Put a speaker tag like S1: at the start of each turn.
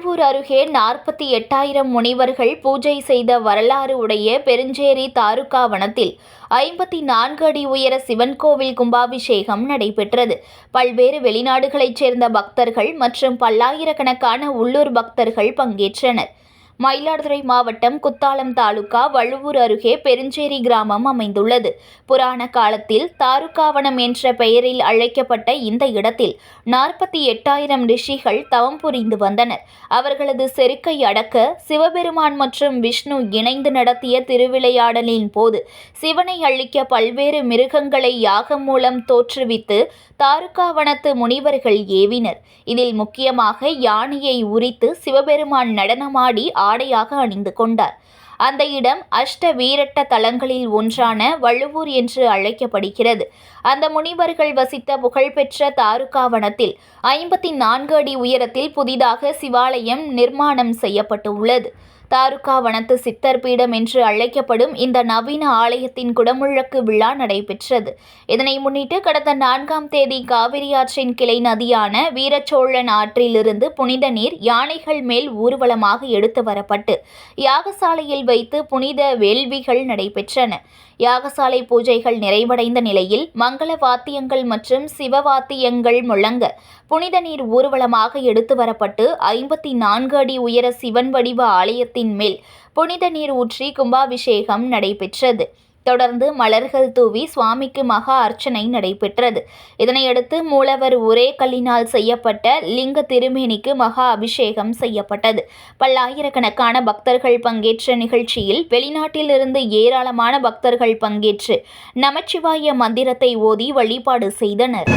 S1: வழுவூர் அருகே 48,000 முனிவர்கள் பூஜை செய்த வரலாறு உடைய பெருஞ்சேரி தாலுகா வனத்தில் 54 அடி உயர சிவன் கோவில் கும்பாபிஷேகம் நடைபெற்றது. பல்வேறு வெளிநாடுகளைச் சேர்ந்த பக்தர்கள் மற்றும் பல்லாயிரக்கணக்கான உள்ளூர் பக்தர்கள் பங்கேற்றனர். மயிலாடுதுறை மாவட்டம் குத்தாலம் தாலுகா வழுவூர் அருகே பெருஞ்சேரி கிராமம் அமைந்துள்ளது. புராண காலத்தில் தாருகாவனம் என்ற பெயரில் அழைக்கப்பட்ட இந்த இடத்தில் 48,000 ரிஷிகள் தவம் புரிந்து வந்தனர். அவர்களது செருக்கை அடக்க சிவபெருமான் மற்றும் விஷ்ணு இணைந்து நடத்திய திருவிளையாடலின் போது சிவனை அழிக்க பல்வேறு மிருகங்களை யாகம் மூலம் தோற்றுவித்து தாருகாவனத்து முனிவர்கள் ஏவினர். இதில் முக்கியமாக யானையை உரித்து சிவபெருமான் நடனமாடி ஆடையாக அணிந்து கொண்டார். அந்த இடம் அஷ்ட வீரட்ட தலங்களில் ஒன்றான வழுவூர் என்று அழைக்கப்படுகிறது. அந்த முனிவர்கள் வசித்த புகழ்பெற்ற தாருகாவனத்தில் 54 அடி உயரத்தில் புதிதாக சிவாலயம் நிர்மாணம் செய்யப்பட்டுள்ளது. தாருகாவனத்து சித்தர் பீடம் என்று அழைக்கப்படும் இந்த நவீன ஆலயத்தின் குடமுழக்கு விழா நடைபெற்றது. இதனை முன்னிட்டு கடந்த 4ஆம் தேதி காவிரி ஆற்றின் கிளை நதியான வீரச்சோழன் ஆற்றிலிருந்து புனித நீர் யானைகள் மேல் ஊர்வலமாக எடுத்து வரப்பட்டு யாகசாலையில் வைத்து புனித வேள்விகள் நடைபெற்றன. யாகசாலை பூஜைகள் நிறைவடைந்த நிலையில் மங்கள வாத்தியங்கள் மற்றும் சிவவாத்தியங்கள் முழங்க புனித நீர் ஊர்வலமாக எடுத்து வரப்பட்டு 54 அடி உயர சிவன் வடிவ ஆலயத்தின் மேல் புனித நீர் ஊற்றி கும்பாபிஷேகம் நடைபெற்றது. தொடர்ந்து மலர்கள் தூவி சுவாமிக்கு மகா அர்ச்சனை நடைபெற்றது. இதனையடுத்து மூலவர் ஒரே கல்லினால் செய்யப்பட்ட லிங்க திருமேனிக்கு மகா அபிஷேகம் செய்யப்பட்டது. பல்லாயிரக்கணக்கான பக்தர்கள் பங்கேற்ற நிகழ்ச்சியில் வெளிநாட்டிலிருந்து ஏராளமான பக்தர்கள் பங்கேற்று நமச்சிவாய மந்திரத்தை ஓதி வழிபாடு செய்தனர்.